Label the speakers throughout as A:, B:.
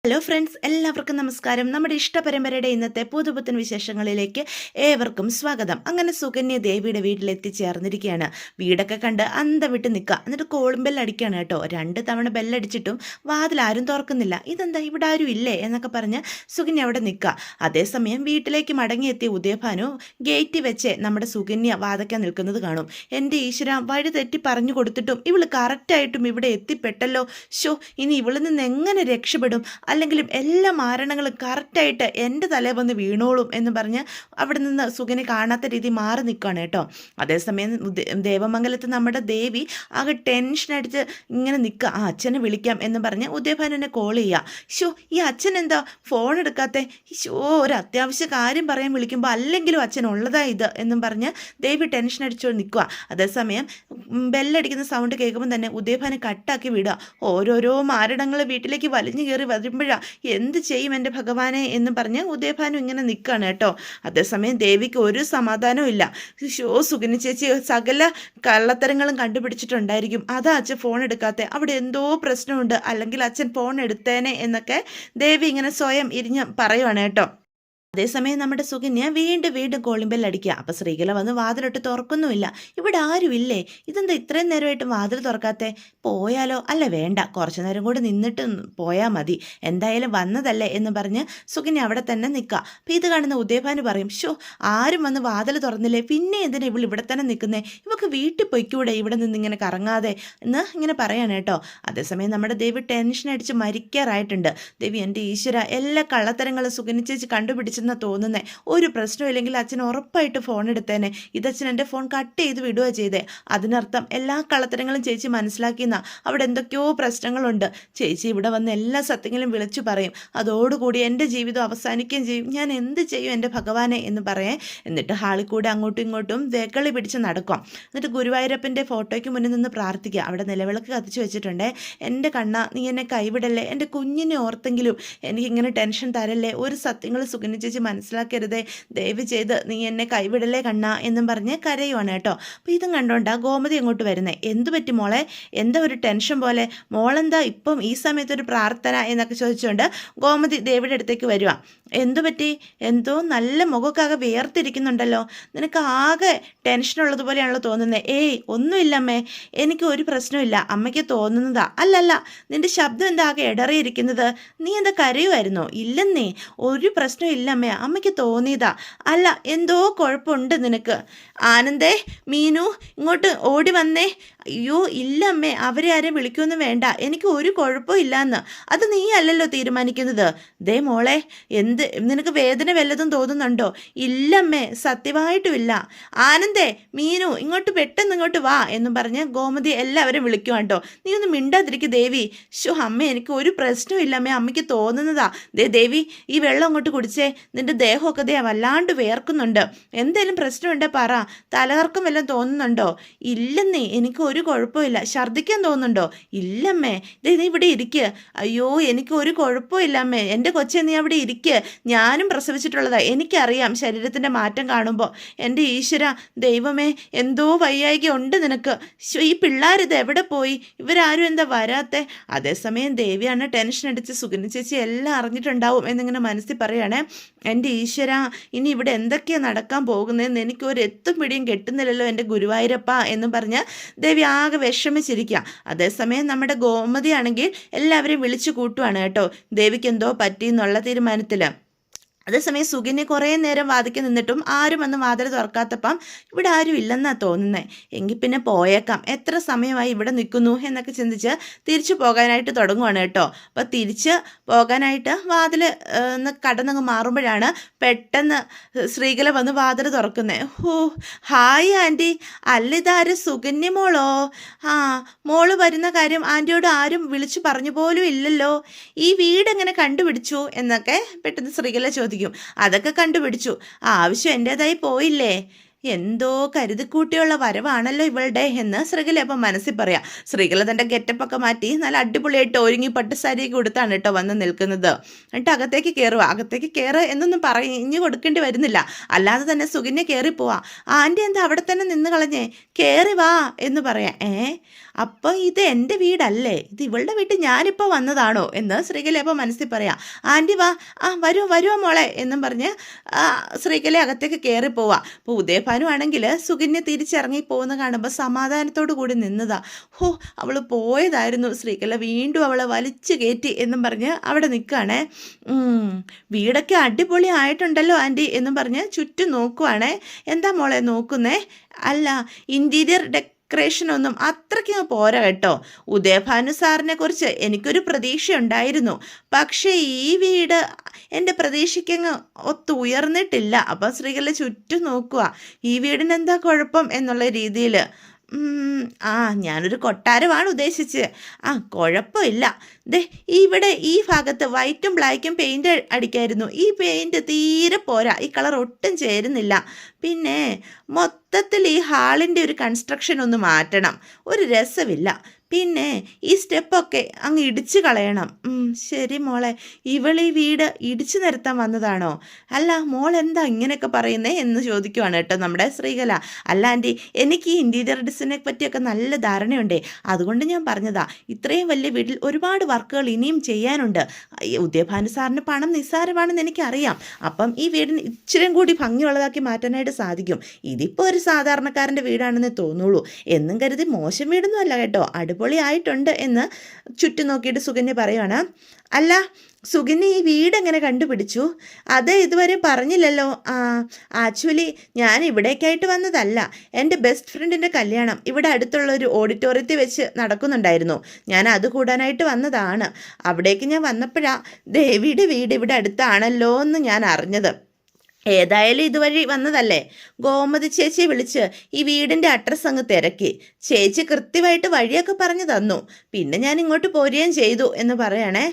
A: Hello friends, എല്ലാവർക്കും നമസ്കാരം. നമ്മുടെ ഇഷ്ടപരമ്പരയുടെ ഇന്നത്തെ പുതുപുത്തൻ വിശേഷങ്ങളിലേക്ക് ഏവർക്കും സ്വാഗതം. അങ്ങനെ സുകന്യ ദേവിയുടെ വീട്ടിൽ എത്തിച്ചേർന്നിരിക്കുകയാണ്. വീടൊക്കെ കണ്ട് അന്തം വിട്ട് നിൽക്കുക. എന്നിട്ട് കോളിംഗ് ബെല്ലടിക്കുകയാണ് കേട്ടോ. 2 തവണ ബെല്ലടിച്ചിട്ടും വാതിൽ ആരും തുറക്കുന്നില്ല. ഇതെന്താ, ഇവിടെ ആരും ഇല്ലേ എന്നൊക്കെ പറഞ്ഞ് സുകന്യ അവിടെ നിൽക്കുക. അതേസമയം വീട്ടിലേക്ക് മടങ്ങിയെത്തിയ ഉദയഭാനു ഗേറ്റിൽ വെച്ച് നമ്മുടെ സുകന്യ വാതയ്ക്കാൻ നിൽക്കുന്നത് കാണും. എൻ്റെ ഈശ്വര, വഴി തെറ്റി പറഞ്ഞു കൊടുത്തിട്ടും ഇവള് കറക്റ്റായിട്ടും ഇവിടെ എത്തിപ്പെട്ടല്ലോ. ഇനി ഇവളിൽ നിന്ന് എങ്ങനെ രക്ഷപ്പെടും? അല്ലെങ്കിലും എല്ലാ മാരണങ്ങളും കറക്റ്റായിട്ട് എൻ്റെ തലയിൽ വന്ന് വീണോളും എന്ന് പറഞ്ഞ് അവിടെ നിന്ന് സുകന്യ കാണാത്ത രീതി മാറി നിൽക്കുകയാണ് കേട്ടോ. അതേസമയം ദേവമംഗലത്ത് നമ്മുടെ ദേവി ആകെ ടെൻഷനടിച്ച് ഇങ്ങനെ നിൽക്കുക. അച്ഛനെ വിളിക്കാം എന്ന് പറഞ്ഞ് ഉദയഭാനുവിനെ കോൾ ചെയ്യുക. ഈ അച്ഛൻ എന്താ ഫോൺ എടുക്കാത്തെ? ഒരു അത്യാവശ്യ കാര്യം പറയാൻ വിളിക്കുമ്പോൾ അല്ലെങ്കിലും അച്ഛൻ ഉള്ളതാ ഇത് എന്നും പറഞ്ഞ് ദേവി ടെൻഷൻ അടിച്ചു നിൽക്കുക. അതേസമയം ബെല്ലടിക്കുന്ന സൗണ്ട് കേൾക്കുമ്പോൾ തന്നെ ഉദയഭാനു കട്ടാക്കി വിടുക. ഓരോരോ മാരടങ്ങൾ വീട്ടിലേക്ക് വലിഞ്ഞു കയറി വരുമ്പോഴാണ് എന്ത് ചെയ്യും എൻ്റെ ഭഗവാനെ എന്ന് പറഞ്ഞ് ഉദയഭാനു ഇങ്ങനെ നിൽക്കുകയാണ് കേട്ടോ. അതേസമയം ദേവിക്ക് ഒരു സമാധാനവും ഇല്ല. സുകന്യ ചേച്ചി സകല കള്ളത്തരങ്ങളും കണ്ടുപിടിച്ചിട്ടുണ്ടായിരിക്കും, അതാ അച്ഛൻ ഫോൺ എടുക്കാത്ത, അവിടെ എന്തോ പ്രശ്നമുണ്ട്, അല്ലെങ്കിൽ അച്ഛൻ ഫോൺ എടുത്തേനെ എന്നൊക്കെ ദേവി ഇങ്ങനെ സ്വയം ഇരിഞ്ഞ് പറയുവാണ് കേട്ടോ. അതേസമയം നമ്മുടെ സുകന്യ വീണ്ടും കോളിംഗ് ബെൽ അടിക്കുക. അപ്പം ശ്രീകല വന്ന് വാതിലിട്ട് തുറക്കുന്നുമില്ല. ഇവിടെ ആരുമില്ലേ? ഇതെന്താ ഇത്രയും നേരമായിട്ട് വാതിൽ തുറക്കാത്തെ? പോയാലോ? അല്ല വേണ്ട, കുറച്ചു നേരം കൂടി നിന്നിട്ട് പോയാൽ മതി, എന്തായാലും വന്നതല്ലേ എന്ന് പറഞ്ഞ് സുകന്യ അവിടെ തന്നെ നിൽക്കുക. അപ്പം ഇത് കാണുന്ന ഉദയഭാനു പറയും, ആരും വന്ന് വാതിൽ തുറന്നില്ലേ, പിന്നെ എന്തിനാ ഇവൾ ഇവിടെ തന്നെ നിൽക്കുന്നേ? ഇവൾക്ക് വീട്ടിൽ പൊയ്ക്കൂടെ ഇവിടെ നിന്ന് ഇങ്ങനെ കറങ്ങാതെ എന്ന് ഇങ്ങനെ പറയാണ് കേട്ടോ. അതേസമയം നമ്മുടെ ദേവി ടെൻഷൻ അടിച്ച് മരിക്കാറായിട്ടുണ്ട്. ദേവി, എൻ്റെ ഈശ്വര, എല്ലാ കള്ളത്തരങ്ങളും സുകന്യ ചേച്ചി കണ്ടുപിടിച്ച് തോന്നുന്നേ. ഒരു പ്രശ്നമില്ലെങ്കിൽ അച്ഛൻ ഉറപ്പായിട്ട് ഫോൺ എടുത്തേനെ. ഇതച്ഛൻ എൻ്റെ ഫോൺ കട്ട് ചെയ്ത് വിടുക ചെയ്തേ. അതിനർത്ഥം എല്ലാ കള്ളത്തരങ്ങളും ചേച്ചി മനസ്സിലാക്കിയെന്ന, അവിടെ എന്തൊക്കെയോ പ്രശ്നങ്ങളുണ്ട്. ചേച്ചി ഇവിടെ വന്ന് എല്ലാ സത്യങ്ങളും വിളിച്ചു പറയും. അതോടുകൂടി എൻ്റെ ജീവിതം അവസാനിക്കുകയും ചെയ്യും. ഞാൻ എന്ത് ചെയ്യും എൻ്റെ ഭഗവാനെ എന്ന് പറയേ. എന്നിട്ട് ഹാളിൽ കൂടെ അങ്ങോട്ടും ഇങ്ങോട്ടും വെകളി പിടിച്ച് നടക്കും. എന്നിട്ട് ഗുരുവായൂരപ്പൻ്റെ ഫോട്ടോയ്ക്ക് മുന്നിൽ നിന്ന് പ്രാർത്ഥിക്കുക. അവിടെ നിലവിളക്ക് കത്തിച്ചു വെച്ചിട്ടുണ്ടേ. എൻ്റെ കണ്ണ, നീ എന്നെ കൈവിടല്ലേ, എൻ്റെ കുഞ്ഞിനെ ഓർത്തെങ്കിലും എനിക്കിങ്ങനെ ടെൻഷൻ തരല്ലേ, ഒരു സത്യങ്ങൾ സുകന്യ ചേച്ചി മനസ്സിലാക്കരുതേ, ദയവ് ചെയ്ത് നീ എന്നെ കൈവിടലേ കണ്ണ എന്നും പറഞ്ഞ് കരയുവാണ് കേട്ടോ. അപ്പോൾ ഇതും കണ്ടോണ്ടാ ഗോമതി അങ്ങോട്ട് വരുന്നേ. എന്തു പറ്റി മോളെ, എന്താ ഒരു ടെൻഷൻ പോലെ, മോളെന്താ ഇപ്പം ഈ സമയത്തൊരു പ്രാർത്ഥന എന്നൊക്കെ ചോദിച്ചുകൊണ്ട് ഗോമതി ദേവിയുടെ അടുത്തേക്ക് വരിക. എന്തു പറ്റി? എന്തോ നല്ല മുഖമൊക്കെ വേർതിരിക്കുന്നുണ്ടല്ലോ, നിനക്ക് ആകെ ടെൻഷനുള്ളതുപോലെയാണല്ലോ തോന്നുന്നത്. ഒന്നുമില്ലമ്മേ, എനിക്ക് ഒരു പ്രശ്നമില്ല, അമ്മയ്ക്ക് തോന്നുന്നതാ. അല്ലല്ല, നിന്റെ ശബ്ദം എന്താ ആകെ ഇടറിയിരിക്കുന്നത്? നീ എന്താ കരയുമായിരുന്നോ? ഇല്ലെന്നേ, ഒരു പ്രശ്നം ഇല്ലമ്മേ, അമ്മയ്ക്ക് തോന്നിയതാ. അല്ല, എന്തോ കുഴപ്പമുണ്ട് നിനക്ക്. ആനന്ദേ, മീനു, ഇങ്ങോട്ട് ഓടി വന്നേ. അയ്യോ ഇല്ലമ്മേ, അവരെ ആരെയും വിളിക്കൊന്നും വേണ്ട, എനിക്ക് ഒരു കുഴപ്പവും ഇല്ലയെന്ന്. അത് നീ അല്ലല്ലോ തീരുമാനിക്കുന്നത്. ദേ മോളെ, നിനക്ക് വേദന വല്ലതും തോന്നുന്നുണ്ടോ? ഇല്ലമ്മേ, സത്യമായിട്ടുമില്ല. ആനന്ദേ, മീനു, പെട്ടെന്ന് ഇങ്ങോട്ട് വാ എന്നും പറഞ്ഞ് ഗോമതി എല്ലാവരും വിളിക്കും കേട്ടോ. നീ ഒന്ന് മിണ്ടാതിരിക്കും ദേവി. അമ്മ, എനിക്ക് ഒരു പ്രശ്നവും ഇല്ലമ്മേ, അമ്മയ്ക്ക് തോന്നുന്നതാ. ദേവി, ഈ വെള്ളം അങ്ങോട്ട് കുടിച്ചേ, നിന്റെ ദേഹമൊക്കെ വല്ലാണ്ട് വേർക്കുന്നുണ്ട്. എന്തെങ്കിലും പ്രശ്നമുണ്ടോ പറ. തലകർക്കം വല്ലതും തോന്നുന്നുണ്ടോ? ഇല്ലെന്നേ, എനിക്ക് ഒരു കുഴപ്പമില്ല. ഛർദ്ദിക്കാൻ തോന്നുന്നുണ്ടോ? ഇല്ലമ്മേ. നീ ഇവിടെ ഇരിക്കുക. അയ്യോ, എനിക്ക് ഒരു കുഴപ്പമില്ല അമ്മേ, എൻ്റെ കൊച്ചെ നീ അവിടെ ഇരിക്കുക. ഞാനും പ്രസവിച്ചിട്ടുള്ളതാ, എനിക്കറിയാം ശരീരത്തിൻ്റെ മാറ്റം കാണുമ്പോൾ. എൻ്റെ ഈശ്വര ദൈവമേ, എന്തോ വയ്യായിക ഉണ്ട് നിനക്ക്. ഈ പിള്ളേരിത് എവിടെ പോയി? ഇവരാരും എന്താ വരാത്തെ? അതേസമയം ദേവിയാണ് ടെൻഷൻ അടിച്ച് സുകന്യ ചേച്ചി എല്ലാം അറിഞ്ഞിട്ടുണ്ടാവും എന്നിങ്ങനെ മനസ്സിൽ പറയുകയാണേ. എൻ്റെ ഈശ്വര, ഇനി ഇവിടെ എന്തൊക്കെയാണ് നടക്കാൻ പോകുന്നതെന്ന് എനിക്ക് ഒരു എത്തും പിടിയും കെട്ടുന്നില്ലല്ലോ എൻ്റെ ഗുരുവായൂരപ്പ എന്നും പറഞ്ഞ് ദേവി ആകെ വിഷമിച്ചിരിക്കുക. അതേസമയം നമ്മുടെ ഗോമതിയാണെങ്കിൽ എല്ലാവരെയും വിളിച്ചു കൂട്ടുവാണ് കേട്ടോ, ദേവിക്ക് എന്തോ പറ്റി എന്നുള്ള തീരുമാനത്തിൽ. അതേസമയം സുകന്യ കുറേ നേരം വാതിക്ക് നിന്നിട്ടും ആരും വന്ന് വാതിൽ തുറക്കാത്തപ്പം ഇവിടെ ആരും ഇല്ലെന്നാണ് തോന്നുന്നത്. എങ്കിൽ പിന്നെ പോയേക്കാം, എത്ര സമയമായി ഇവിടെ നിൽക്കുന്നു എന്നൊക്കെ ചിന്തിച്ച് തിരിച്ചു പോകാനായിട്ട് തുടങ്ങുവാണ് കേട്ടോ. അപ്പോൾ തിരിച്ച് പോകാനായിട്ട് വാതിൽ കടന്നങ്ങ് മാറുമ്പോഴാണ് പെട്ടെന്ന് ശ്രീകല വന്ന് വാതിൽ തുറക്കുന്നത്. ഹായ് ആൻറ്റി, അല്ല ഇതാരും സുകന്യ മോളോ? മോള് വരുന്ന കാര്യം ആൻറ്റിയോട് ആരും വിളിച്ചു പറഞ്ഞു പോലും ഇല്ലല്ലോ. ഈ വീടെങ്ങനെ കണ്ടുപിടിച്ചു എന്നൊക്കെ പെട്ടെന്ന് ശ്രീകല ചോദിക്കും. അതൊക്കെ കണ്ടുപിടിച്ചു, ആവശ്യം എൻ്റേതായി പോയില്ലേ. എന്തോ കരുതിക്കൂട്ടിയുള്ള വരവാണല്ലോ ഇവളുടെ എന്ന് ശ്രീകല അപ്പം മനസ്സിൽ പറയാം. ശ്രീകല തൻ്റെ ഗെറ്റപ്പൊക്കെ മാറ്റി നല്ല അടിപൊളിയായിട്ട് ഒരുങ്ങി പട്ടുസാരിയൊക്കെ കൊടുത്താണ് കേട്ടോ വന്ന് നിൽക്കുന്നത്. എന്നിട്ട് അകത്തേക്ക് കയറുക എന്നൊന്നും പറഞ്ഞു കൊടുക്കേണ്ടി വരുന്നില്ല, അല്ലാതെ തന്നെ സുകന്യ കയറിപ്പോവാ. ആൻറ്റി എന്താ അവിടെ തന്നെ നിന്ന് കളഞ്ഞേ, കയറി വാ എന്ന് പറയാം. അപ്പം ഇത് എൻ്റെ വീടല്ലേ, ഇത് ഇവളുടെ വീട്ടിൽ ഞാനിപ്പോൾ വന്നതാണോ എന്ന് ശ്രീകല അപ്പോൾ മനസ്സിൽ പറയാം. ആൻറ്റി വാ, വരുമോ മോളെ എന്നും പറഞ്ഞ് ശ്രീകല അകത്തേക്ക് കയറി പോവാ. അപ്പോൾ ഉദയഭാനു ആണെങ്കിൽ സുകന്യ തിരിച്ചിറങ്ങി പോകുന്ന കാണുമ്പോൾ സമാധാനത്തോടു കൂടി നിന്നതാ. അവൾ പോയതായിരുന്നു. ശ്രീകല വീണ്ടും അവളെ വലിച്ചു കയറ്റി എന്നും പറഞ്ഞ് അവിടെ നിൽക്കുകയാണേ. വീടൊക്കെ അടിപൊളി ആയിട്ടുണ്ടല്ലോ ആൻറ്റി എന്നും പറഞ്ഞ് ചുറ്റും നോക്കുവാണേ. എന്താ മോളെ നോക്കുന്നേ? അല്ല, ഇൻറ്റീരിയർ ഡെക്കറേഷനൊന്നും അത്രയ്ക്ക് പോരാ കേട്ടോ. ഉദയഭാനു സാറിനെ കുറിച്ച് എനിക്കൊരു പ്രതീക്ഷ ഉണ്ടായിരുന്നു, പക്ഷേ ഈ വീട് എൻ്റെ പ്രതീക്ഷയ്ക്കങ്ങ് ഉയർന്നിട്ടില്ല. അപ്പം ശ്രീകല ചുറ്റും നോക്കുക, ഈ വീടിനെന്താ കുഴപ്പം എന്നുള്ള രീതിയിൽ. ഞാനൊരു കൊട്ടാരമാണ് ഉദ്ദേശിച്ചത്. കുഴപ്പമില്ല. ഇവിടെ ഈ ഭാഗത്ത് വൈറ്റും ബ്ലാക്കും പെയിൻറ് അടിക്കായിരുന്നു. ഈ പെയിൻറ് തീരെ പോരാ, ഈ കളർ ഒട്ടും ചേരുന്നില്ല. പിന്നെ മൊത്തത്തിൽ ഈ ഹാളിൻ്റെ ഒരു കൺസ്ട്രക്ഷൻ ഒന്ന് മാറ്റണം, ഒരു രസമില്ല. പിന്നെ ഈ സ്റ്റെപ്പൊക്കെ അങ്ങ് ഇടിച്ചു കളയണം. ശരി മോളെ, ഈ വീട് ഇടിച്ചു നിരത്താൻ വന്നതാണോ? അല്ല, മോൾ എന്താ ഇങ്ങനെയൊക്കെ പറയുന്നേ എന്ന് ചോദിക്കുവാണ് കേട്ടോ നമ്മുടെ ശ്രീകല. അല്ല ആൻറ്റി, എനിക്ക് ഈ ഇൻറ്റീരിയർ ഡിസൈനെ പറ്റിയൊക്കെ നല്ല ധാരണയുണ്ടേ, അതുകൊണ്ട് ഞാൻ പറഞ്ഞതാ. ഇത്രയും വലിയ വീട്ടിൽ ഒരുപാട് വർക്കുകൾ ഇനിയും ചെയ്യാനുണ്ട്. ഉദയഭാനു സാറിന് പണം നിസ്സാരമാണെന്ന് എനിക്കറിയാം. അപ്പം ഈ വീടിന് ഇച്ചിരിയും കൂടി ഭംഗിയുള്ളതാക്കി മാറ്റാനായിട്ട് സാധിക്കും. ഇതിപ്പോൾ ഒരു സാധാരണക്കാരൻ്റെ വീടാണെന്നേ തോന്നുള്ളൂ. എന്നും കരുതി മോശം വീടൊന്നും അല്ല കേട്ടോ, അടിപൊളിയായിട്ടുണ്ട് എന്ന് ചുറ്റും നോക്കിയിട്ട് സുകന്യ പറയുവാണ്. അല്ല സുകന്യ, ഈ വീട് എങ്ങനെ കണ്ടുപിടിച്ചു? അത് ഇതുവരെ പറഞ്ഞില്ലല്ലോ. ആക്ച്വലി ഞാൻ ഇവിടേക്കായിട്ട് വന്നതല്ല, എൻ്റെ ബെസ്റ്റ് ഫ്രണ്ടിൻ്റെ കല്യാണം ഇവിടെ അടുത്തുള്ള ഒരു ഓഡിറ്റോറിയത്തിൽ വെച്ച് നടക്കുന്നുണ്ടായിരുന്നു. ഞാൻ അത് കൂടാനായിട്ട് വന്നതാണ്. അവിടേക്ക് ഞാൻ വന്നപ്പോഴാണ് ദേവിയുടെ വീട് ഇവിടെ അടുത്താണല്ലോ എന്ന് ഞാൻ അറിഞ്ഞത്. ഏതായാലും ഇതുവഴി വന്നതല്ലേ. ഗോമതി ചേച്ചിയെ വിളിച്ച് ഈ വീടിൻ്റെ അഡ്രസ്സ് അങ്ങ് തിരക്കി. ചേച്ചി കൃത്യമായിട്ട് വഴിയൊക്കെ പറഞ്ഞു തന്നു. പിന്നെ ഞാൻ ഇങ്ങോട്ട് പോരുകയും ചെയ്തു എന്ന് പറയണേ.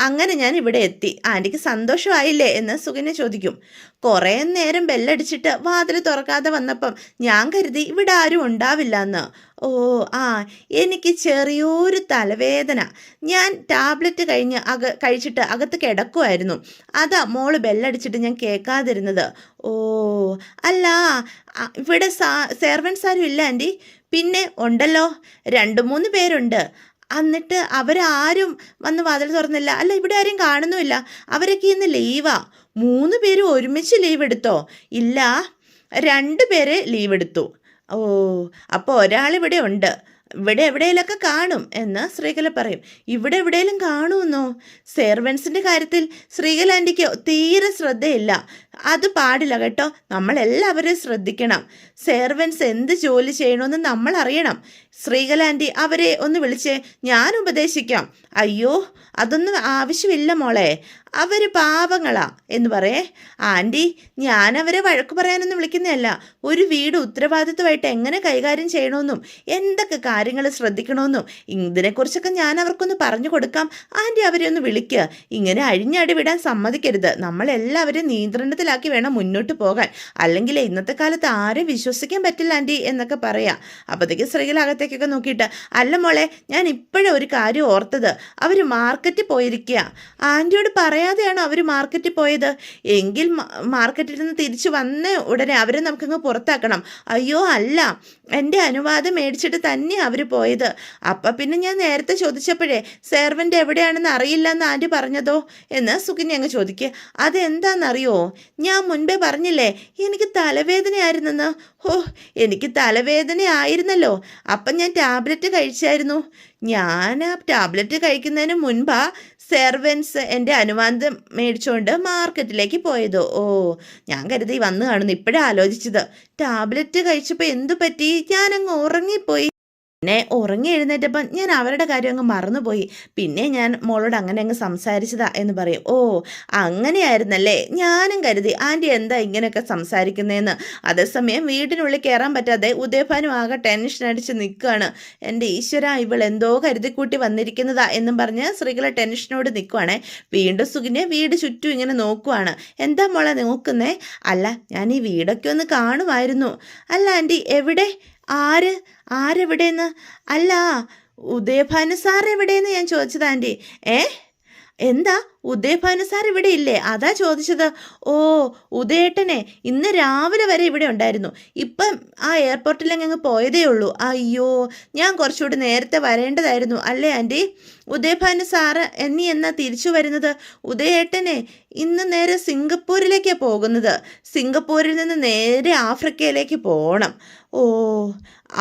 A: അങ്ങനെ ഞാൻ ഇവിടെ എത്തി. ആൻറ്റിക്ക് സന്തോഷമായില്ലേ എന്ന് സുകന്യ ചോദിക്കും. കുറേ നേരം ബെല്ലടിച്ചിട്ട് വാതിൽ തുറക്കാതെ വന്നപ്പം ഞാൻ കരുതി ഇവിടെ ആരും ഉണ്ടാവില്ല എന്ന്. എനിക്ക് ചെറിയൊരു തലവേദന. ഞാൻ ടാബ്ലറ്റ് കഴിച്ചിട്ട് അകത്ത് കിടക്കുമായിരുന്നു. അതാ മോള് ബെല്ലടിച്ചിട്ട് ഞാൻ കേൾക്കാതിരുന്നത്. അല്ല, ഇവിടെ സെർവൻസ് ആരും ഇല്ല ആൻറ്റി? പിന്നെ ഉണ്ടല്ലോ, 2-3 പേരുണ്ട്. എന്നിട്ട് അവരാരും വന്ന് വാതിൽ തുറന്നില്ല. അല്ല, ഇവിടെ ആരും കാണുന്നുമില്ല. അവരൊക്കെ ഇന്ന് ലീവാ. 3 പേരും ഒരുമിച്ച് ലീവ് എടുത്തോ? ഇല്ല, 2 പേര് ലീവ് എടുത്തു. അപ്പോൾ ഒരാളിവിടെ ഉണ്ട്. ഇവിടെ എവിടെയെങ്കിലൊക്കെ കാണും എന്ന് ശ്രീകല പറയും. ഇവിടെ എവിടെയെങ്കിലും കാണുമെന്നോ? സെർവൻസിൻ്റെ കാര്യത്തിൽ ശ്രീകല ആൻറ്റിക്ക് തീരെ ശ്രദ്ധയില്ല. അത് പാടില്ല കേട്ടോ. നമ്മളെല്ലാവരെയും ശ്രദ്ധിക്കണം. സെർവൻസ് എന്ത് ജോലി ചെയ്യണമെന്ന് നമ്മൾ അറിയണം. ശ്രീകല ആൻറ്റി അവരെ ഒന്ന് വിളിച്ചേ, ഞാൻ ഉപദേശിക്കാം. അയ്യോ, അതൊന്നും ആവശ്യമില്ല മോളെ, അവർ പാവങ്ങളാ എന്ന് പറയേ. ആൻറ്റി, ഞാനവരെ വഴക്ക് പറയാനൊന്നും വിളിക്കുന്നതല്ല. ഒരു വീട് ഉത്തരവാദിത്വമായിട്ട് എങ്ങനെ കൈകാര്യം ചെയ്യണമെന്നും എന്തൊക്കെ കാര്യങ്ങൾ ശ്രദ്ധിക്കണമെന്നും ഇതിനെക്കുറിച്ചൊക്കെ ഞാൻ അവർക്കൊന്ന് പറഞ്ഞു കൊടുക്കാം. ആൻറ്റി അവരെ ഒന്ന് വിളിക്കുക. ഇങ്ങനെ അഴിഞ്ഞാടി വിടാൻ സമ്മതിക്കരുത്. നമ്മളെല്ലാവരെയും നിയന്ത്രണത്തിലാക്കി വേണം മുന്നോട്ട് പോകാൻ. അല്ലെങ്കിൽ ഇന്നത്തെ കാലത്ത് ആരെയും വിശ്വസിക്കാൻ പറ്റില്ല ആൻറ്റി എന്നൊക്കെ പറയാം. അപ്പോഴത്തേക്ക് സ്ത്രീകൾ അകത്തേക്കൊക്കെ നോക്കിയിട്ട്, അല്ല മോളെ, ഞാൻ ഇപ്പോഴും ഒരു കാര്യം ഓർത്തത്. അവർ മാർക്കറ്റിൽ പോയിരിക്കുക. ആൻറ്റിയോട് പറയാതെയാണോ അവർ മാർക്കറ്റിൽ പോയത്? എങ്കിൽ മാർക്കറ്റിൽ നിന്ന് തിരിച്ചു വന്ന ഉടനെ അവരെ നമുക്കങ്ങ് പുറത്താക്കണം. അയ്യോ അല്ല, എൻ്റെ അനുവാദം മേടിച്ചിട്ട് തന്നെയാണ് അവർ പോയത്. അപ്പം പിന്നെ ഞാൻ നേരത്തെ ചോദിച്ചപ്പോഴേ സെർവൻ്റ് എവിടെയാണെന്ന് അറിയില്ല എന്ന് ആൻറ്റി പറഞ്ഞതോ എന്ന് സുകന്യ അങ്ങ് ചോദിക്കുക. അതെന്താണെന്നറിയോ? ഞാൻ മുൻപേ പറഞ്ഞില്ലേ എനിക്ക് തലവേദനയായിരുന്നെന്ന്. എനിക്ക് തലവേദന ആയിരുന്നല്ലോ. അപ്പം ഞാൻ ടാബ്ലറ്റ് കഴിച്ചായിരുന്നു. ഞാൻ ആ ടാബ്ലറ്റ് കഴിക്കുന്നതിന് മുൻപാ സെർവൻസ് എൻ്റെ അനുവാദം മേടിച്ചുകൊണ്ട് മാർക്കറ്റിലേക്ക് പോയത്. ഞാൻ കരുതി വന്നു കാണുന്നു. ഇപ്പോഴാണ് ആലോചിച്ചത്. ടാബ്ലറ്റ് കഴിച്ചപ്പോൾ എന്തു പറ്റി? ഞാനങ്ങ് ഉറങ്ങിപ്പോയി. പിന്നെ ഉറങ്ങി എഴുന്നേറ്റപ്പം ഞാൻ അവരുടെ കാര്യം അങ്ങ് മറന്നുപോയി. പിന്നെ ഞാൻ മോളോട് അങ്ങനെ അങ്ങ് സംസാരിച്ചതാ എന്ന് പറയും. അങ്ങനെയായിരുന്നല്ലേ. ഞാനും കരുതി ആൻറ്റി എന്താ ഇങ്ങനെയൊക്കെ സംസാരിക്കുന്നതെന്ന്. അതേസമയം വീടിനുള്ളിൽ കയറാൻ പറ്റാതെ ഉദയഭാനു ആകെ ടെൻഷൻ അടിച്ച് നിൽക്കുകയാണ്. എൻ്റെ ഈശ്വര, ഇവൾ എന്തോ കരുതിക്കൂട്ടി വന്നിരിക്കുന്നതാ എന്നും പറഞ്ഞ് ശ്രീകല ടെൻഷനോട് നിൽക്കുവാണേ. വീണ്ടും സുകന്യ വീട് ചുറ്റും ഇങ്ങനെ നോക്കുവാണ്. എന്താ മോളെ നോക്കുന്നേ? അല്ല, ഞാൻ ഈ വീടൊക്കെ ഒന്ന് കാണുമായിരുന്നു. അല്ല ആൻറ്റി, എവിടെ? ആരെവിടെയെന്ന്? അല്ല, ഉദയഭാനു സാർ എവിടെയെന്ന് ഞാൻ ചോദിച്ചത് ആൻറ്റി. എന്താ ഉദയഭാനു സാർ ഇവിടെ ഇല്ലേ? അതാ ചോദിച്ചത്. ഓ, ഉദയേട്ടനെ ഇന്ന് രാവിലെ വരെ ഇവിടെ ഉണ്ടായിരുന്നു. ഇപ്പം ആ എയർപോർട്ടിലങ്ങ് പോയതേ ഉള്ളൂ. അയ്യോ, ഞാൻ കുറച്ചുകൂടി നേരത്തെ വരേണ്ടതായിരുന്നു അല്ലേ ആൻറ്റി? ഉദയഭാനു സാറ് എന്നാ തിരിച്ചു വരുന്നത്? ഉദയേട്ടനെ ഇന്ന് നേരെ സിംഗപ്പൂരിലേക്കാണ് പോകുന്നത്. സിംഗപ്പൂരിൽ നിന്ന് നേരെ ആഫ്രിക്കയിലേക്ക് പോകണം. ഓ,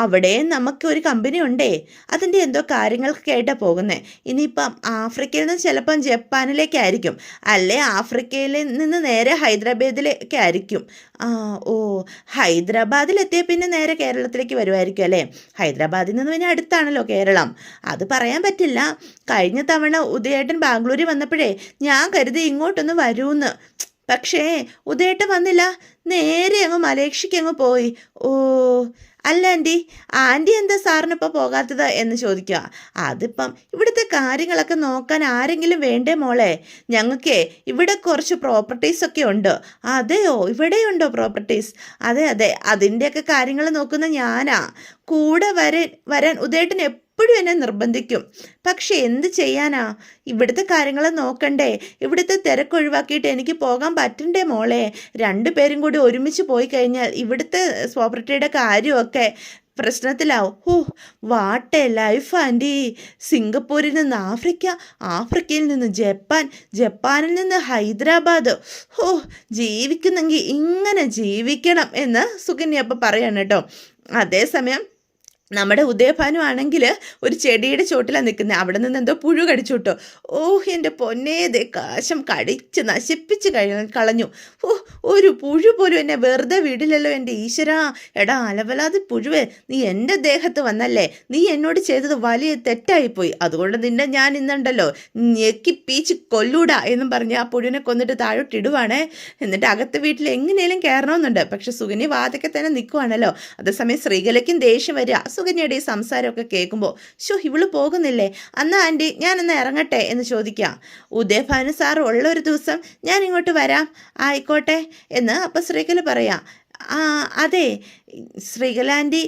A: അവിടെ നമുക്ക് ഒരു കമ്പനി ഉണ്ടേ, അതിൻ്റെ എന്തോ കാര്യങ്ങൾക്ക് ആയിട്ടാണ് പോകുന്നത്. ഇനിയിപ്പം ആഫ്രിക്കയിൽ നിന്ന് ചിലപ്പം ജപ്പാനിലേക്കായിരിക്കും, അല്ലേ ആഫ്രിക്കയിൽ നിന്ന് നേരെ ഹൈദരാബാദിലേക്കായിരിക്കും. ഓ, ഹൈദരാബാദിലെത്തിയ പിന്നെ നേരെ കേരളത്തിലേക്ക് വരുമായിരിക്കും അല്ലേ? ഹൈദരാബാദിൽ നിന്ന് പിന്നെ അടുത്താണല്ലോ കേരളം. അത് പറയാൻ പറ്റില്ല. കഴിഞ്ഞ തവണ ഉദയേട്ടൻ ബാംഗ്ലൂരിൽ വന്നപ്പോഴേ ഞാൻ കരുതി ഇങ്ങോട്ടൊന്ന് വരൂന്ന്. പക്ഷേ ഉദയേട്ടൻ വന്നില്ല, നേരെ അങ്ങ് മലേഷ്യക്ക് അങ്ങ് പോയി. ഓ, അല്ല ആൻറ്റി എന്താ സാറിനിപ്പോൾ പോകാത്തത് എന്ന് ചോദിക്കുക. അതിപ്പം ഇവിടുത്തെ കാര്യങ്ങളൊക്കെ നോക്കാൻ ആരെങ്കിലും വേണ്ടേ മോളെ? ഞങ്ങൾക്കേ ഇവിടെ കുറച്ച് പ്രോപ്പർട്ടീസൊക്കെ ഉണ്ട്. അതെയോ, ഇവിടെയുണ്ടോ പ്രോപ്പർട്ടീസ്? അതെ, അതിൻ്റെയൊക്കെ കാര്യങ്ങൾ നോക്കുന്ന ഞാനാ. കൂടെ വരാൻ ഉദയേട്ടൻ എപ്പോഴും എന്നെ നിർബന്ധിക്കും. പക്ഷെ എന്ത് ചെയ്യാനാ, ഇവിടുത്തെ കാര്യങ്ങൾ നോക്കണ്ടേ? ഇവിടുത്തെ തിരക്കൊഴിവാക്കിയിട്ട് എനിക്ക് പോകാൻ പറ്റണ്ടേ മോളെ? രണ്ടുപേരും കൂടി ഒരുമിച്ച് പോയി കഴിഞ്ഞാൽ ഇവിടുത്തെ പ്രോപ്പർട്ടിയുടെ കാര്യമൊക്കെ പ്രശ്നത്തിലാവും. What a life aunty. സിംഗപ്പൂരിൽ നിന്ന് ആഫ്രിക്ക, ആഫ്രിക്കയിൽ നിന്ന് ജപ്പാൻ, ജപ്പാനിൽ നിന്ന് ഹൈദരാബാദ്. ജീവിക്കുന്നെങ്കിൽ ഇങ്ങനെ ജീവിക്കണം എന്ന് സുകന്യ അപ്പം പറയാണ് കേട്ടോ. അതേസമയം നമ്മുടെ ഉദയഭാനു ആണെങ്കിൽ ഒരു ചെടിയുടെ ചോട്ടിലാണ് നിൽക്കുന്നത്. അവിടെ നിന്ന് എന്തോ പുഴു കടിച്ചു കിട്ടോ. എൻ്റെ പൊന്നേതേ, കാശം കടിച്ച് നശിപ്പിച്ച് കളഞ്ഞു. ഒരു പുഴു പോലും എന്നെ വെറുതെ വിടില്ലല്ലോ എൻ്റെ ഈശ്വരാ. എടാ അലവലാതെ പുഴുവേ, നീ എൻ്റെ ദേഹത്ത് വന്നല്ലേ? നീ എന്നോട് ചെയ്തത് വലിയ തെറ്റായിപ്പോയി. അതുകൊണ്ട് നിന്നെ ഞാൻ ഇന്നുണ്ടല്ലോ ഞെക്കി പീച്ച് കൊല്ലൂടാ എന്നും പറഞ്ഞ് ആ പുഴുവിനെ കൊന്നിട്ട് താഴോട്ടിടുവാണേ. എന്നിട്ട് അകത്ത് വീട്ടിൽ എങ്ങനെയും കയറണമെന്നുണ്ട്. പക്ഷെ സുകന്യ വാതൊക്കെ തന്നെ നിൽക്കുവാണല്ലോ. അതേസമയം ശ്രീകലയ്ക്കും ദേഷ്യം വരിക സുകന്യയുടെ ഈ സംസാരമൊക്കെ കേൾക്കുമ്പോൾ. ഇവള് പോകുന്നില്ലേ? അന്നാ ആൻറ്റി ഞാനൊന്ന് ഇറങ്ങട്ടെ എന്ന് ചോദിക്കാം. ഉദയഭാനു സാർ ഉള്ള ഒരു ദിവസം ഞാൻ ഇങ്ങോട്ട് വരാം. ആയിക്കോട്ടെ എന്ന് അപ്പം ശ്രീകല പറയാം. അതെ ശ്രീകല ആൻറ്റി,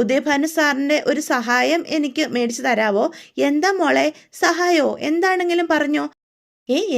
A: ഉദയഭാനു സാറിൻ്റെ ഒരു സഹായം എനിക്ക് മേടിച്ച് തരാവോ? എന്താ മോളെ സഹായമോ? എന്താണെങ്കിലും പറഞ്ഞോ.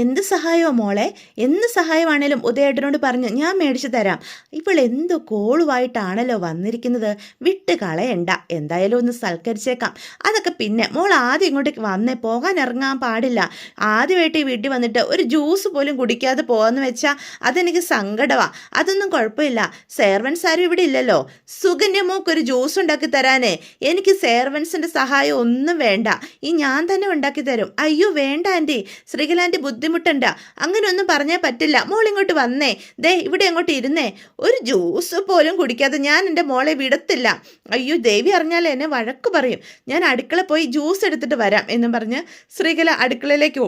A: എന്ത് സഹായമോ മോളെ? എന്ത് സഹായമാണേലും ഉദയേട്ടനോട് പറഞ്ഞു ഞാൻ മേടിച്ചു തരാം. ഇവളെന്തോ കോളുമായിട്ടാണല്ലോ വന്നിരിക്കുന്നത്. വിട്ട് കളയണ്ട, എന്തായാലും ഒന്ന് സൽക്കരിച്ചേക്കാം. അതൊക്കെ പിന്നെ. മോൾ ആദ്യം ഇങ്ങോട്ടേക്ക് വന്നേ, പോകാൻ ഇറങ്ങാൻ പാടില്ല. ആദ്യമായിട്ട് ഈ വീട്ടിൽ വന്നിട്ട് ഒരു ജ്യൂസ് പോലും കുടിക്കാതെ പോകാമെന്ന് വെച്ചാൽ അതെനിക്ക് സങ്കടമാണ്. അതൊന്നും കുഴപ്പമില്ല, സെർവൻസ് ആരും ഇവിടെ ഇല്ലല്ലോ. സുകന്യ മോക്കൊരു ജ്യൂസ് ഉണ്ടാക്കി തരാനേ. എനിക്ക് സെർവൻസിൻ്റെ സഹായം ഒന്നും വേണ്ട, ഈ ഞാൻ തന്നെ ഉണ്ടാക്കി തരും. അയ്യോ വേണ്ട ആൻറ്റി, ശ്രീകലാൻറ്റി ബുദ്ധിമുട്ടണ്ട, അങ്ങനെ ഒന്നും പറഞ്ഞാൽ പറ്റില്ല. മോൾ ഇങ്ങോട്ട് വന്നേ, ദേ ഇവിടെ അങ്ങോട്ട് ഇരുന്നേ. ഒരു ജ്യൂസ് പോലും കുടിക്കാതെ ഞാൻ എൻ്റെ മോളെ വിടത്തില്ല. അയ്യോ ദേവി അറിഞ്ഞാൽ എന്നെ വഴക്ക് പറയും. ഞാൻ അടുക്കള പോയി ജ്യൂസ് എടുത്തിട്ട് വരാം എന്നും പറഞ്ഞ് ശ്രീകല അടുക്കളയിലേക്ക്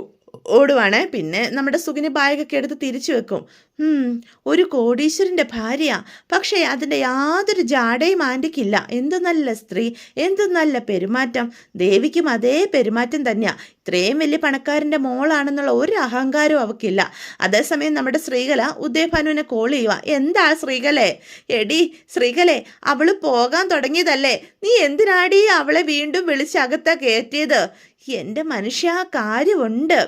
A: ഓടുവാണ്. പിന്നെ നമ്മുടെ സുകന്യ ബാഗൊക്കെ എടുത്ത് തിരിച്ചു വെക്കും. ഒരു കോടീശ്വരൻ്റെ ഭാര്യ, പക്ഷേ അതിൻ്റെ യാതൊരു ജാടയും ആൻറ്റിക്കില്ല. എന്ത് നല്ല സ്ത്രീ, എന്ത് നല്ല പെരുമാറ്റം. ദേവിക്കും അതേ പെരുമാറ്റം തന്നെയാണ്. ഇത്രയും വലിയ പണക്കാരൻ്റെ മോളാണെന്നുള്ള ഒരു അഹങ്കാരവും അവൾക്കില്ല. അതേസമയം നമ്മുടെ ശ്രീകല ഉദയഭാനുവിനെ കോൾ ചെയ്യുക. എന്താ ശ്രീകലേ? എടി ശ്രീകലേ, അവള് പോകാൻ തുടങ്ങിയതല്ലേ, നീ എന്തിനാടി അവളെ വീണ്ടും വിളിച്ചകത്താ കയറ്റിയത്? എൻ്റെ മനുഷ്യ, കാര്യമുണ്ട്.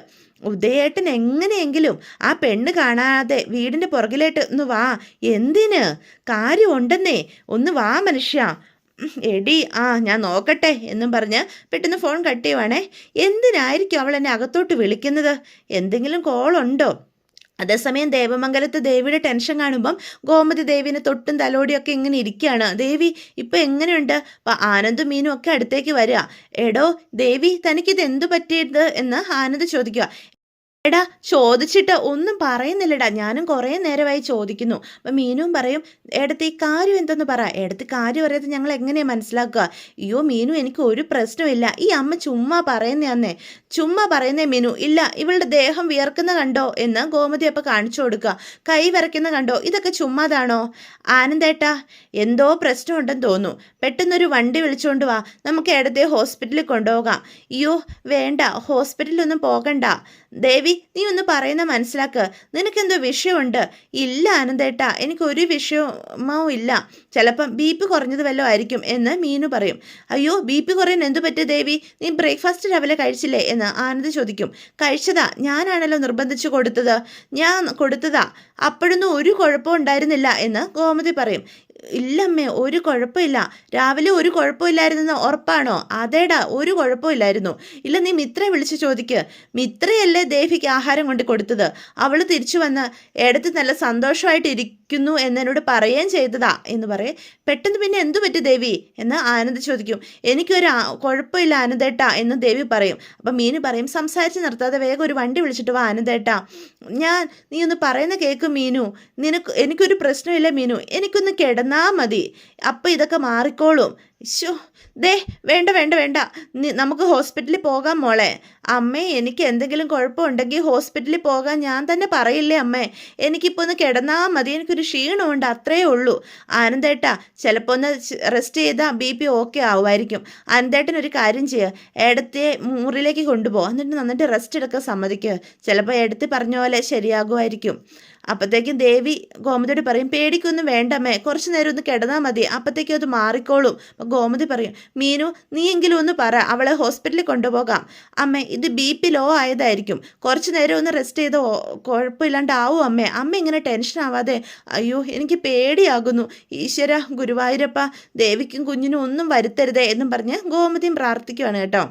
A: ഉദയേട്ടൻ എങ്ങനെയെങ്കിലും ആ പെണ്ണ് കാണാതെ വീടിൻ്റെ പുറകിലേട്ട് ഒന്ന് വാ. എന്തിന്? കാര്യമുണ്ടെന്നേ, ഒന്ന് വാ മനുഷ്യ. എടി ഞാൻ നോക്കട്ടെ എന്നും പറഞ്ഞ് പെട്ടെന്ന് ഫോൺ കട്ട് ചെയ്യുവാണേ. എന്തിനായിരിക്കും അവൾ എന്നെ അകത്തോട്ട് വിളിക്കുന്നത്? എന്തെങ്കിലും കോളുണ്ടോ? അതേസമയം ദേവമംഗലത്ത് ദേവിയുടെ ടെൻഷൻ കാണുമ്പം ഗോമതി ദേവിനെ തൊട്ടും തലോടിയൊക്കെ ഇങ്ങനെ ഇരിക്കുകയാണ്. ദേവി ഇപ്പം എങ്ങനെയുണ്ട്? അപ്പം ആനന്ദും മീനും ഒക്കെ അടുത്തേക്ക് വരിക. എടോ ദേവി, തനിക്കിത് എന്തു പറ്റിയത് എന്ന് ആനന്ദ് ചോദിക്കുക. എടാ ചോദിച്ചിട്ട് ഒന്നും പറയുന്നില്ലടാ, ഞാനും കുറേ നേരമായി ചോദിക്കുന്നു. അപ്പം മീനും പറയും, എടത്തി കാര്യം എന്തെന്ന് പറ. എടത്തി കാര്യം അറിയാതെ ഞങ്ങൾ എങ്ങനെയാണ് മനസ്സിലാക്കുക? അയ്യോ മീനു, എനിക്ക് ഒരു പ്രശ്നമില്ല, ഈ അമ്മ ചുമ്മാ പറയുന്നേ മീനു. ഇല്ല, ഇവളുടെ ദേഹം വിയർക്കുന്ന കണ്ടോ എന്ന് ഗോമതി അപ്പം കാണിച്ചു കൊടുക്കുക. കൈ വരയ്ക്കുന്ന കണ്ടോ? ഇതൊക്കെ ചുമ്മാതാണോ? ആനന്ദേട്ടാ, എന്തോ പ്രശ്നമുണ്ടെന്ന് തോന്നുന്നു. പെട്ടെന്നൊരു വണ്ടി വിളിച്ചുകൊണ്ട് വാ, നമുക്ക് എടത്തെ ഹോസ്പിറ്റലിൽ കൊണ്ടുപോകാം. അയ്യോ വേണ്ട, ഹോസ്പിറ്റലിലൊന്നും പോകണ്ട. ദേവി നീ ഒന്ന് പറയുന്ന മനസ്സിലാക്ക്, നിനക്കെന്തോ വിഷയമുണ്ട്? ഇല്ല ആനന്ദേട്ടാ, എനിക്കൊരു വിഷയമോ ഇല്ല, ചിലപ്പം BP കുറഞ്ഞത് വല്ലതും ആയിരിക്കും എന്ന് മീനു പറയും. അയ്യോ, BP കുറയാൻ എന്തു പറ്റും ദേവി? നീ ബ്രേക്ക്ഫാസ്റ്റ് രാവിലെ കഴിച്ചില്ലേ എന്ന് ആനന്ദ് ചോദിക്കും. കഴിച്ചതാ, ഞാനാണല്ലോ നിർബന്ധിച്ചു കൊടുത്തത്, ഞാൻ കൊടുത്തതാ, അപ്പോഴൊന്നും ഒരു കുഴപ്പവും ഉണ്ടായിരുന്നില്ല എന്ന് ഗോമതി പറയും. ഇല്ലമ്മേ, ഒരു കുഴപ്പമില്ല, രാവിലെ ഒരു കുഴപ്പമില്ലായിരുന്നെന്ന് ഉറപ്പാണോ? അതേടാ, ഒരു കുഴപ്പമില്ലായിരുന്നു. ഇല്ല, നീ മിത്രയെ വിളിച്ച് ചോദിക്ക്, മിത്രയല്ലേ ദേവിക്ക് ആഹാരം കൊണ്ട് കൊടുത്തത്, അവൾ തിരിച്ചു വന്ന് എടുത്ത് നല്ല സന്തോഷമായിട്ടിരിക്കുന്നു എന്നോട് പറയുകയും ചെയ്തതാ എന്ന് പറയും. പെട്ടെന്ന് പിന്നെ എന്തു പറ്റി ദേവി എന്ന് ആനന്ദ് ചോദിക്കും. എനിക്കൊരു കുഴപ്പമില്ല ആനന്ദേട്ടാ എന്ന് ദേവി പറയും. അപ്പം മീനു പറയും, സംസാരിച്ച് നിർത്താതെ വേഗം ഒരു വണ്ടി വിളിച്ചിട്ട് വാ ആനന്ദേട്ടാ, നീ ഒന്ന് പറയുന്ന കേൾക്കും മീനു, എനിക്കൊരു പ്രശ്നമില്ല മീനു, എനിക്കൊന്ന് കിടന്നാ മതി, അപ്പം ഇതൊക്കെ മാറിക്കോളും. ശോ, വേണ്ട വേണ്ട വേണ്ട, നമുക്ക് ഹോസ്പിറ്റലിൽ പോകാം മോളെ. അമ്മേ, എനിക്ക് എന്തെങ്കിലും കുഴപ്പമുണ്ടെങ്കിൽ ഹോസ്പിറ്റലിൽ പോകാൻ ഞാൻ തന്നെ പറയില്ലേ അമ്മേ, എനിക്കിപ്പോൾ ഒന്ന് കിടന്നാൽ മതി, എനിക്കൊരു ക്ഷീണമുണ്ട്, അത്രയേ ഉള്ളൂ. ആനന്ദേട്ടാ, ചിലപ്പോൾ ഒന്ന് റെസ്റ്റ് ചെയ്താൽ BP ഓക്കെ ആവുമായിരിക്കും. ആനന്ദേട്ടനൊരു കാര്യം ചെയ്യുക, ഏടത്തെ മുറിയിലേക്ക് കൊണ്ടുപോകുക, എന്നിട്ട് നന്നിട്ട് റെസ്റ്റ് എടുക്കാൻ സമ്മതിക്കുക, ചിലപ്പോൾ ഏടത്തി പറഞ്ഞ പോലെ ശരിയാകുമായിരിക്കും. അപ്പോഴത്തേക്കും ദേവി ഗോമതിയോട് പറയും, പേടിക്കൊന്നും വേണ്ടമ്മേ, കുറച്ച് നേരം ഒന്ന് കിടന്നാൽ മതി, അപ്പോഴത്തേക്കും അത് മാറിക്കോളും. അപ്പം ഗോമതി പറയും, മീനു നീയെങ്കിലും ഒന്ന് പറ, അവളെ ഹോസ്പിറ്റലിൽ കൊണ്ടുപോകാം. അമ്മേ, ഇത് BP ലോ ആയതായിരിക്കും, കുറച്ച് നേരം ഒന്ന് റെസ്റ്റ് ചെയ്ത് കുഴപ്പമില്ലാണ്ടാവും അമ്മേ, അമ്മ ഇങ്ങനെ ടെൻഷൻ ആവാതെ. അയ്യോ, എനിക്ക് പേടിയാകുന്നു, ഈശ്വര ഗുരുവായൂരപ്പ, ദേവിക്കും കുഞ്ഞിനും ഒന്നും വരുത്തരുതേ എന്നും പറഞ്ഞ് ഗോമതിയും പ്രാർത്ഥിക്കുവാണ് കേട്ടോ.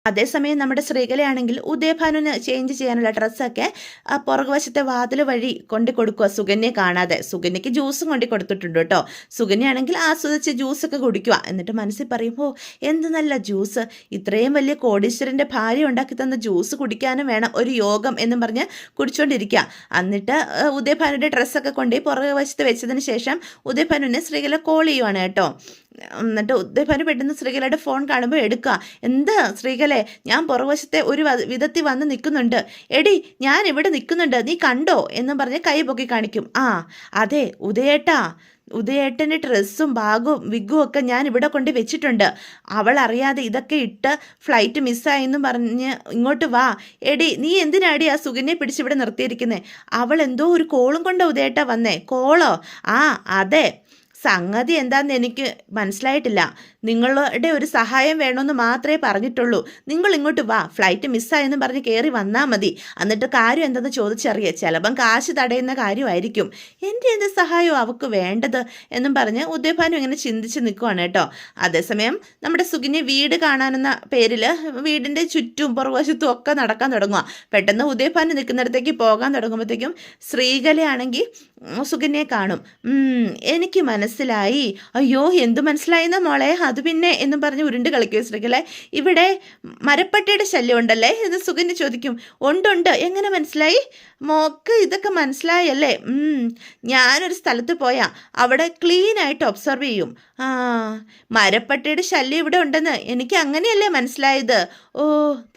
A: അതേസമയം നമ്മുടെ ശ്രീകലയാണെങ്കിൽ ഉദയഭാനുവിന് ചേഞ്ച് ചെയ്യാനുള്ള ഡ്രസ്സൊക്കെ പുറകുവശത്തെ വാതിൽ വഴി കൊണ്ടു കൊടുക്കുക, സുകന്യെ കാണാതെ. സുകന്യയ്ക്ക് ജ്യൂസും കൊണ്ടു കൊടുത്തിട്ടുണ്ട് കേട്ടോ. സുകന്യാണെങ്കിൽ ആസ്വദിച്ച് ജ്യൂസൊക്കെ കുടിക്കുക. എന്നിട്ട് മനസ്സിൽ പറയും, ഓ എന്ത് നല്ല ജ്യൂസ്, ഇത്രയും വലിയ കോടീശ്വരൻ്റെ ഭാര്യ ഉണ്ടാക്കി തന്ന ജ്യൂസ് കുടിക്കാനും വേണം ഒരു യോഗം എന്നും പറഞ്ഞ് കുടിച്ചുകൊണ്ടിരിക്കുക. എന്നിട്ട് ഉദയഭാനുവിൻ്റെ ഡ്രസ്സൊക്കെ കൊണ്ടുപോയി പുറകുവശത്ത് വെച്ചതിന് ശേഷം ഉദയഭാനുവിനെ ശ്രീകല കോൾ ചെയ്യുവാണ് കേട്ടോ. എന്നിട്ട് ഉദയഭാനു പെട്ടെന്ന് ശ്രീകലയുടെ ഫോൺ കാണുമ്പോൾ എടുക്കുക. എന്താ ശ്രീകലെ, ഞാൻ പുറകുവശത്തെ ഒരു വിധത്തിൽ വന്ന് നിൽക്കുന്നുണ്ട്, എടി ഞാൻ ഇവിടെ നിൽക്കുന്നുണ്ട്, നീ കണ്ടോ എന്നും പറഞ്ഞ് കൈ പൊക്കി കാണിക്കും. ആ അതെ ഉദയേട്ടൻ്റെ ഡ്രസ്സും ബാഗും വിഗും ഒക്കെ ഞാൻ ഇവിടെ കൊണ്ട് വെച്ചിട്ടുണ്ട്, അവൾ അറിയാതെ ഇതൊക്കെ ഇട്ട് ഫ്ലൈറ്റ് മിസ്സായെന്നും പറഞ്ഞ് ഇങ്ങോട്ട് വാ. എടി നീ എന്തിനാടി ആ സുകന്യെ പിടിച്ചിവിടെ നിർത്തിയിരിക്കുന്നത്? അവൾ എന്തോ ഒരു കോളും കൊണ്ട് ഉദയേട്ട വന്നേ. കോളോ? ആ അതെ, സംഗതി എന്താണെന്ന് എനിക്ക് മനസ്സിലായിട്ടില്ല, നിങ്ങളുടെ ഒരു സഹായം വേണമെന്ന് മാത്രമേ പറഞ്ഞിട്ടുള്ളൂ, നിങ്ങൾ ഇങ്ങോട്ട് വാ, ഫ്ലൈറ്റ് മിസ്സായെന്ന് പറഞ്ഞ് കയറി വന്നാൽ മതി, എന്നിട്ട് കാര്യം എന്തെന്ന് ചോദിച്ചറിയുക, ചിലപ്പം കാശ് തടയുന്ന കാര്യമായിരിക്കും, എൻ്റെ എന്ത് സഹായവും അവൾക്ക് വേണ്ടത് എന്നും പറഞ്ഞ് ഉദയഭാനു ഇങ്ങനെ ചിന്തിച്ച് നിൽക്കുവാണ് കേട്ടോ. അതേസമയം നമ്മുടെ സുകന്യ വീട് കാണാനെന്ന പേരിൽ വീടിൻ്റെ ചുറ്റും പുറകുവശത്തും ഒക്കെ നടക്കാൻ തുടങ്ങുക. പെട്ടെന്ന് ഉദയഭാനു നിൽക്കുന്നിടത്തേക്ക് പോകാൻ തുടങ്ങുമ്പോഴത്തേക്കും ശ്രീകലയാണെങ്കിൽ സുകന്യയെ കാണും. എനിക്ക് മനസ്സിലായി. അയ്യോ, എന്തു മനസ്സിലായിന്ന മോളെ? അത് പിന്നെ എന്നും പറഞ്ഞ് ഉരുണ്ട് കളിക്കുക ശ്രീകല. ഇവിടെ മരപ്പട്ടിയുടെ ശല്യം ഉണ്ടല്ലേ എന്ന് സുകന്യ ചോദിക്കും. ഉണ്ട്, എങ്ങനെ മനസ്സിലായി? മോക്ക് ഇതൊക്കെ മനസ്സിലായല്ലേ? ഞാനൊരു സ്ഥലത്ത് പോയാൽ അവിടെ ക്ലീനായിട്ട് ഒബ്സർവ് ചെയ്യും. ആ, മരപ്പട്ടിയുടെ ശല്യം ഇവിടെ ഉണ്ടെന്ന് എനിക്ക് അങ്ങനെയല്ലേ മനസ്സിലായത്? ഓ,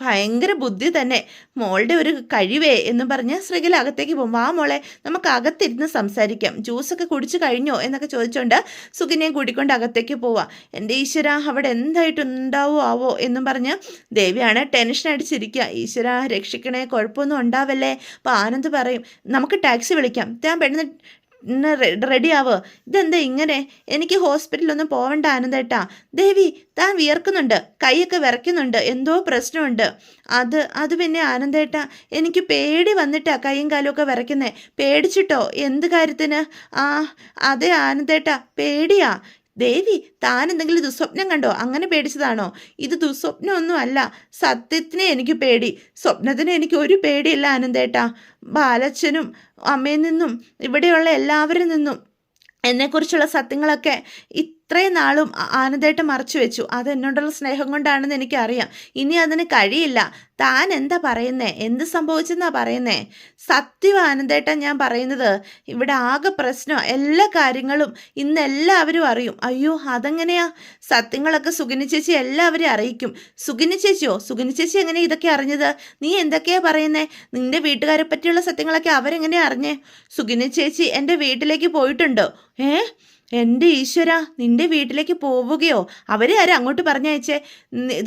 A: ഭയങ്കര ബുദ്ധി തന്നെ, മോളുടെ ഒരു കഴിവേ എന്നും പറഞ്ഞ് ശ്രീകല അകത്തേക്ക് പോകും. വാ മോളെ, നമുക്ക് അകത്തിരുന്ന് സംസാരിക്കാം, ജ്യൂസൊക്കെ കുടിച്ചു കഴിഞ്ഞോ എന്നൊക്കെ ചോദിച്ചുകൊണ്ട് സുകന്യയെ കൂട്ടിക്കൊണ്ട് അകത്തേക്ക് പോവാം. എൻ്റെ ഈശ്വര, അവിടെ എന്തായിട്ടുണ്ടാവോ ആവോ എന്നും പറഞ്ഞ് ദേവിയാണ് ടെൻഷൻ അടിച്ചിരിക്കുക. ഈശ്വര രക്ഷിക്കണേ, കുഴപ്പമൊന്നും ഉണ്ടാവല്ലേ. അപ്പോൾ ആനന്ദ് പറയും, നമുക്ക് ടാക്സി വിളിക്കാം, താൻ പെട്ടെന്ന് റെഡിയാവോ. ഇതെന്താ ഇങ്ങനെ? എനിക്ക് ഹോസ്പിറ്റലൊന്നും പോവണ്ട ആനന്ദേട്ടാ. ദേവി, താൻ വിയർക്കുന്നുണ്ട്, കൈയൊക്കെ വിറയ്ക്കുന്നുണ്ട്, എന്തോ പ്രശ്നമുണ്ട്. അത് പിന്നെ ആനന്ദേട്ടാ, എനിക്ക് പേടി വന്നിട്ടാ കൈയും കാലും ഒക്കെ വിറയ്ക്കുന്നേ. പേടിച്ചിട്ടോ? എന്ത് കാര്യത്തിന്? അതെ ആനന്ദേട്ടാ, പേടിയാ. ദേവി, താൻ എന്തെങ്കിലും ദുസ്വപ്നം കണ്ടോ? അങ്ങനെ പേടിച്ചതാണോ? ഇത് ദുസ്വപ്നമൊന്നും അല്ല, സത്യത്തിന് എനിക്ക് പേടി, സ്വപ്നത്തിന് എനിക്ക് ഒരു പേടിയില്ല ആനന്ദേട്ടാ. ബാലച്ചനും അമ്മയിൽ നിന്നും ഇവിടെയുള്ള എല്ലാവരിൽ നിന്നും എന്നെക്കുറിച്ചുള്ള സത്യങ്ങളൊക്കെ ഇത്രയും നാളും ആനന്ദേട്ടൻ മറച്ചു വെച്ചു. അതെന്നോടുള്ള സ്നേഹം കൊണ്ടാണെന്ന് എനിക്കറിയാം. ഇനി അതിന് കഴിയില്ല. താൻ എന്താ പറയുന്നേ? എന്ത് സംഭവിച്ചെന്നാ പറയുന്നേ? സത്യം ആനന്ദേട്ടൻ ഞാൻ പറയുന്നത്. ഇവിടെ ആകെ പ്രശ്നം, എല്ലാ കാര്യങ്ങളും ഇന്ന് എല്ലാവരും അറിയും. അയ്യോ, അതെങ്ങനെയാ? സത്യങ്ങളൊക്കെ സുകന്യ ചേച്ചി എല്ലാവരും അറിയിക്കും. സുകന്യ ചേച്ചിയോ? സുകന്യ ചേച്ചി എങ്ങനെ ഇതൊക്കെ അറിഞ്ഞത്? നീ എന്തൊക്കെയാ പറയുന്നേ? നിന്റെ വീട്ടുകാരെ പറ്റിയുള്ള സത്യങ്ങളൊക്കെ അവരെങ്ങനെയാ അറിഞ്ഞേ? സുകന്യ ചേച്ചി എൻ്റെ വീട്ടിലേക്ക് പോയിട്ടുണ്ടോ? എൻ്റെ ഈശ്വര, നിന്റെ വീട്ടിലേക്ക് പോവുകയോ? അവരെ ആരും അങ്ങോട്ട് പറഞ്ഞയച്ചേ?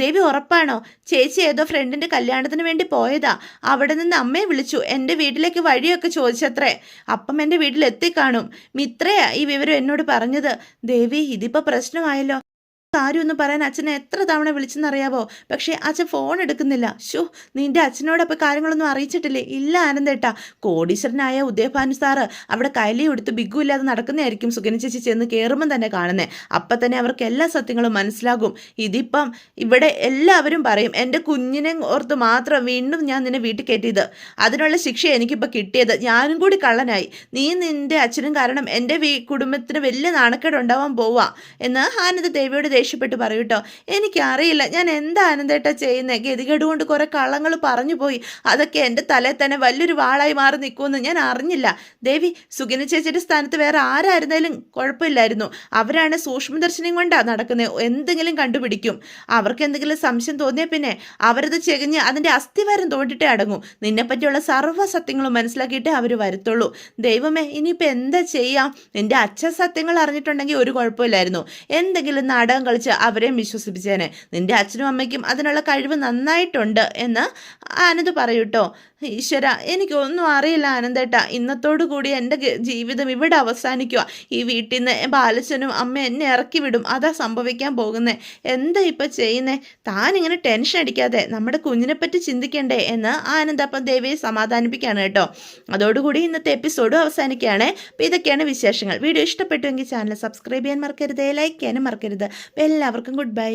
A: ദേവി ഉറപ്പാണോ? ചേച്ചി ഏതോ ഫ്രണ്ടിന്റെ കല്യാണത്തിന് വേണ്ടി പോയതാ. അവിടെ നിന്ന് അമ്മയെ വിളിച്ചു, എൻ്റെ വീട്ടിലേക്ക് വഴിയൊക്കെ ചോദിച്ചത്രേ. അപ്പം എൻ്റെ വീട്ടിൽ എത്തിക്കാണും. മിത്രയാ ഈ വിവരം എന്നോട് പറഞ്ഞത്. ദേവി, ഇതിപ്പോ പ്രശ്നമായല്ലോ. കാര്യമൊന്നും പറയാൻ അച്ഛനെ എത്ര തവണ വിളിച്ചെന്നറിയാവോ? പക്ഷേ അച്ഛൻ ഫോൺ എടുക്കുന്നില്ല. ഷോ, നിന്റെ അച്ഛനോടപ്പോൾ കാര്യങ്ങളൊന്നും അറിയിച്ചിട്ടില്ലേ? ഇല്ല ആനന്ദേട്ടാ, കോടീശ്വരനായ ഉദയഭാനു സാറ് അവിടെ കൈലി കൊടുത്ത് ബിഗു ഇല്ലാതെ നടക്കുന്നതായിരിക്കും സുഗനി ചേച്ചി ചെന്ന് കയറുമ്പം തന്നെ കാണുന്നത്. അപ്പം തന്നെ അവർക്ക് എല്ലാ സത്യങ്ങളും മനസ്സിലാകും. ഇതിപ്പം ഇവിടെ എല്ലാവരും പറയും എൻ്റെ കുഞ്ഞിനെ ഓർത്ത് മാത്രം വീണ്ടും ഞാൻ നിന്നെ വീട്ടിൽ കയറ്റിയത്. അതിനുള്ള ശിക്ഷ എനിക്കിപ്പോൾ കിട്ടിയത്. ഞാനും കൂടി കള്ളനായി. നീ നിന്റെ അച്ഛനും കാരണം എൻ്റെ കുടുംബത്തിന് വലിയ നാണക്കേടുണ്ടാവാൻ പോവാ എന്ന് ആനന്ദ ദേവിയോട് ദേഷ്യപ്പെട്ട് പറയൂട്ടോ. എനിക്കറിയില്ല ഞാൻ എന്താ ആനന്ദേട്ടാ ചെയ്യുന്നത്. ഗതികേട് കൊണ്ട് കുറെ കള്ളങ്ങൾ പറഞ്ഞു പോയി. അതൊക്കെ എൻ്റെ തലയിൽ തന്നെ വലിയൊരു വാളായി മാറി നിൽക്കുമെന്ന് ഞാൻ അറിഞ്ഞില്ല. ദേവി, സുഗിനി ചേച്ചിയുടെ സ്ഥാനത്ത് വേറെ ആരായിരുന്നാലും കുഴപ്പമില്ലായിരുന്നു. അവരാണ് സൂക്ഷ്മദർശനം കൊണ്ടാ നടക്കുന്നത്. എന്തെങ്കിലും കണ്ടുപിടിക്കും. അവർക്ക് എന്തെങ്കിലും സംശയം തോന്നിയാൽ പിന്നെ അവരത് ചെകഞ്ഞ് അതിൻ്റെ അസ്ഥിവാരം തോണ്ടിട്ടേ അടങ്ങും. നിന്നെപ്പറ്റിയുള്ള സർവ്വ സത്യങ്ങളും മനസ്സിലാക്കിയിട്ടേ അവർ വരത്തുള്ളൂ. ദൈവമേ, ഇനിയിപ്പോൾ എന്താ ചെയ്യാം? നിന്റെ അച്ഛൻ സത്യങ്ങൾ അറിഞ്ഞിട്ടുണ്ടെങ്കിൽ ഒരു കുഴപ്പമില്ലായിരുന്നു. എന്തെങ്കിലും നാടകം കളിച്ച് അവരെയും വിശ്വസിപ്പിച്ചേനെ. നിന്റെ അച്ഛനും അമ്മയ്ക്കും അതിനുള്ള കഴിവ് നന്നായിട്ടുണ്ട് എന്ന് ആനന്ദ് പറയൂട്ടോ. ഈശ്വര, എനിക്കൊന്നും അറിയില്ല ആനന്ദേട്ടാ. ഇന്നത്തോടു കൂടി എൻ്റെ ജീവിതം ഇവിടെ അവസാനിക്കുക. ഈ വീട്ടിൽ നിന്ന് ബാലച്ചനും അമ്മ എന്നെ ഇറക്കി വിടും. അതാ സംഭവിക്കാൻ പോകുന്നത്. എന്താ ഇപ്പം ചെയ്യുന്നേ? താനിങ്ങനെ ടെൻഷൻ അടിക്കാതെ നമ്മുടെ കുഞ്ഞിനെ പറ്റി ചിന്തിക്കണ്ടേ എന്ന് ആനന്ദ് അപ്പം ദേവിയെ സമാധാനിപ്പിക്കുകയാണ് കേട്ടോ. അതോടുകൂടി ഇന്നത്തെ എപ്പിസോഡും അവസാനിക്കുകയാണ്. അപ്പോൾ ഇതൊക്കെയാണ് വിശേഷങ്ങൾ. വീഡിയോ ഇഷ്ടപ്പെട്ടുവെങ്കിൽ ചാനൽ സബ്സ്ക്രൈബ് ചെയ്യാൻ മറക്കരുത്, ലൈക്ക് ചെയ്യാനും മറക്കരുത്. അപ്പോൾ എല്ലാവർക്കും ഗുഡ് ബൈ.